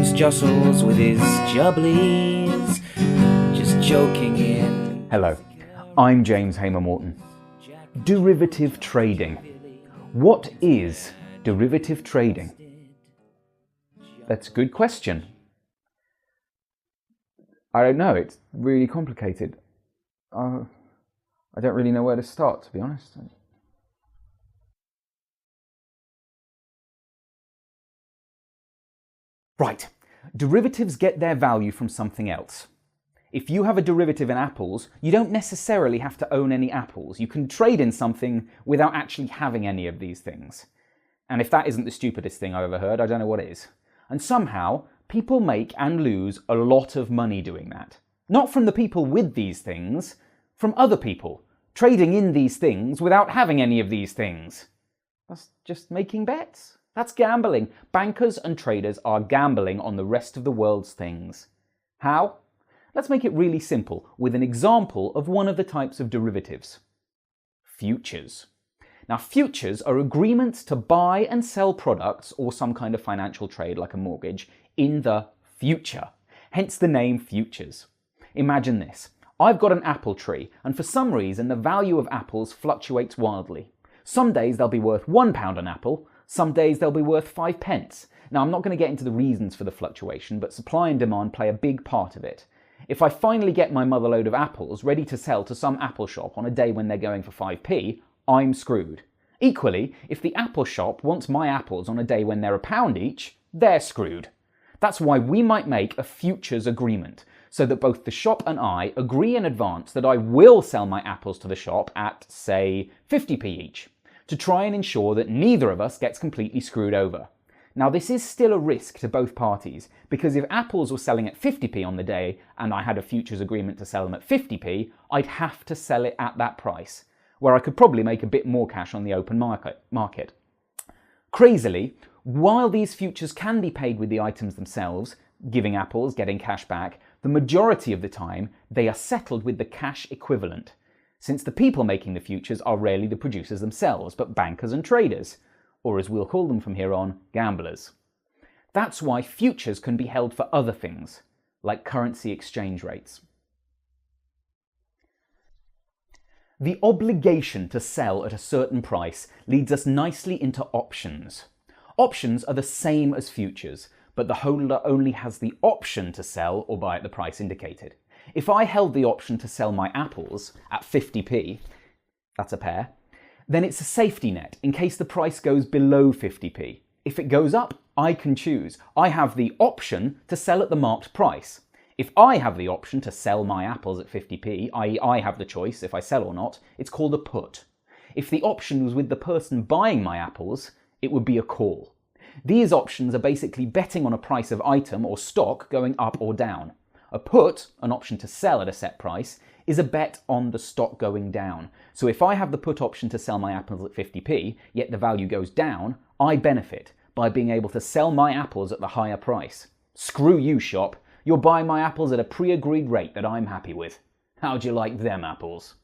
James jostles with his jubblies, just joking in. Hello, I'm James Hamer-Morton. Derivative trading. What is derivative trading? That's a good question. I don't know, it's really complicated. I don't really know where to start, to be honest. Right, derivatives get their value from something else. If you have a derivative in apples, you don't necessarily have to own any apples. You can trade in something without actually having any of these things. And if that isn't the stupidest thing I've ever heard, I don't know what is. And somehow, people make and lose a lot of money doing that. Not from the people with these things, from other people, trading in these things without having any of these things. That's just making bets. That's gambling. Bankers and traders are gambling on the rest of the world's things. How? Let's make it really simple with an example of one of the types of derivatives. Futures. Now, futures are agreements to buy and sell products or some kind of financial trade like a mortgage in the future. Hence the name futures. Imagine this. I've got an apple tree, and for some reason the value of apples fluctuates wildly. Some days they'll be worth £1 an apple, some days they'll be worth 5 pence. Now, I'm not going to get into the reasons for the fluctuation, but supply and demand play a big part of it. If I finally get my mother load of apples ready to sell to some apple shop on a day when they're going for 5p, I'm screwed. Equally, if the apple shop wants my apples on a day when they're £1 each, they're screwed. That's why we might make a futures agreement, so that both the shop and I agree in advance that I will sell my apples to the shop at, say, 50p each, to try and ensure that neither of us gets completely screwed over. Now, this is still a risk to both parties, because if apples were selling at 50p on the day and I had a futures agreement to sell them at 50p, I'd have to sell it at that price, where I could probably make a bit more cash on the open market. Crazily, while these futures can be paid with the items themselves, giving apples, getting cash back, the majority of the time they are settled with the cash equivalent, since the people making the futures are rarely the producers themselves, but bankers and traders, or as we'll call them from here on, gamblers. That's why futures can be held for other things, like currency exchange rates. The obligation to sell at a certain price leads us nicely into options. Options are the same as futures, but the holder only has the option to sell or buy at the price indicated. If I held the option to sell my apples at 50p, that's a pair, then it's a safety net in case the price goes below 50p. If it goes up, I can choose. I have the option to sell at the marked price. If I have the option to sell my apples at 50p, i.e. I have the choice if I sell or not, it's called a put. If the option was with the person buying my apples, it would be a call. These options are basically betting on a price of item or stock going up or down. A put, an option to sell at a set price, is a bet on the stock going down. So if I have the put option to sell my apples at 50p, yet the value goes down, I benefit by being able to sell my apples at the higher price. Screw you, shop. You're buying my apples at a pre-agreed rate that I'm happy with. How'd you like them apples?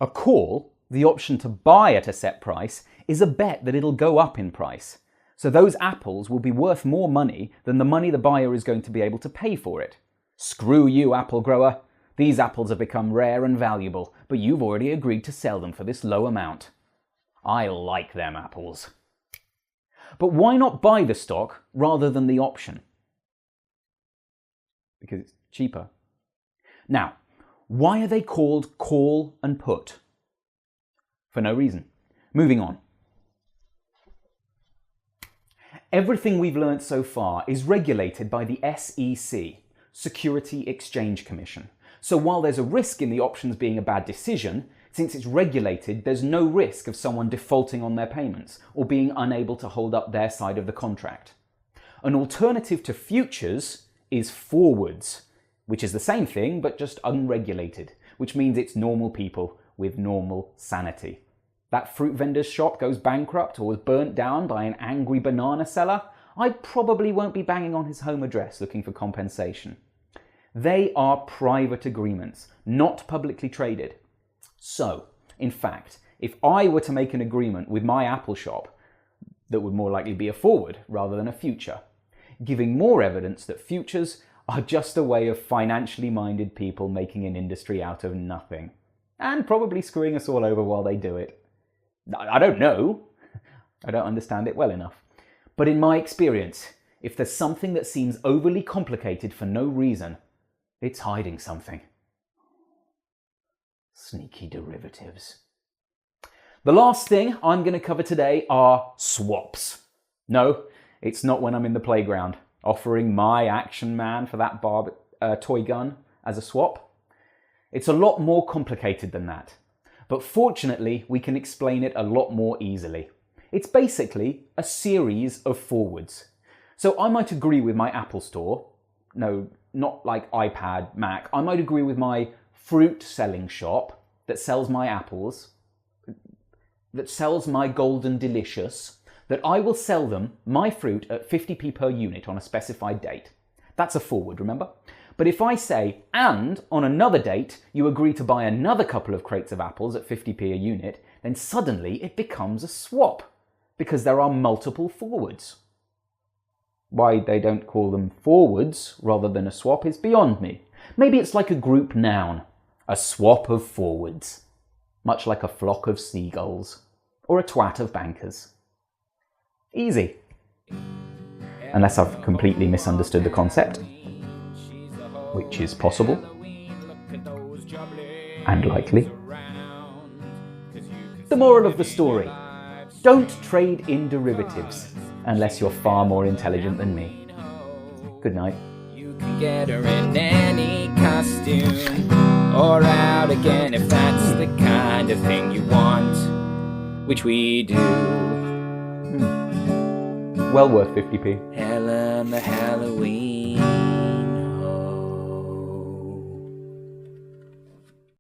A call, the option to buy at a set price, is a bet that it'll go up in price. So those apples will be worth more money than the money the buyer is going to be able to pay for it. Screw you, apple grower. These apples have become rare and valuable, but you've already agreed to sell them for this low amount. I like them apples. But why not buy the stock rather than the option? Because it's cheaper. Now, why are they called call and put? For no reason. Moving on. Everything we've learnt so far is regulated by the SEC, Security Exchange Commission. So while there's a risk in the options being a bad decision, since it's regulated, there's no risk of someone defaulting on their payments or being unable to hold up their side of the contract. An alternative to futures is forwards, which is the same thing but just unregulated, which means it's normal people with normal sanity. That fruit vendor's shop goes bankrupt or was burnt down by an angry banana seller, I probably won't be banging on his home address looking for compensation. They are private agreements, not publicly traded. So, in fact, if I were to make an agreement with my Apple shop that would more likely be a forward rather than a future, giving more evidence that futures are just a way of financially minded people making an industry out of nothing. And probably screwing us all over while they do it. I don't know. I don't understand it well enough. But in my experience, if there's something that seems overly complicated for no reason, it's hiding something. Sneaky derivatives. The last thing I'm going to cover today are swaps. No, it's not when I'm in the playground offering my Action Man for that toy gun as a swap. It's a lot more complicated than that. But fortunately, we can explain it a lot more easily. It's basically a series of forwards. So I might agree with my Apple Store. No, not like iPad, Mac. I might agree with my fruit selling shop that sells my apples, that sells my Golden Delicious, that I will sell them my fruit at 50p per unit on a specified date. That's a forward, remember? But if I say, and on another date, you agree to buy another couple of crates of apples at 50p a unit, then suddenly it becomes a swap, because there are multiple forwards. Why they don't call them forwards rather than a swap is beyond me. Maybe it's like a group noun, a swap of forwards, much like a flock of seagulls, or a twat of bankers. Easy. Unless I've completely misunderstood the concept, which is possible and likely. The moral of the story: don't trade in derivatives unless you're far more intelligent than me. Good night. You can get her in any costume, or out again if that's the kind of thing you want, which we do. Well worth 50p. Helen the Halloween.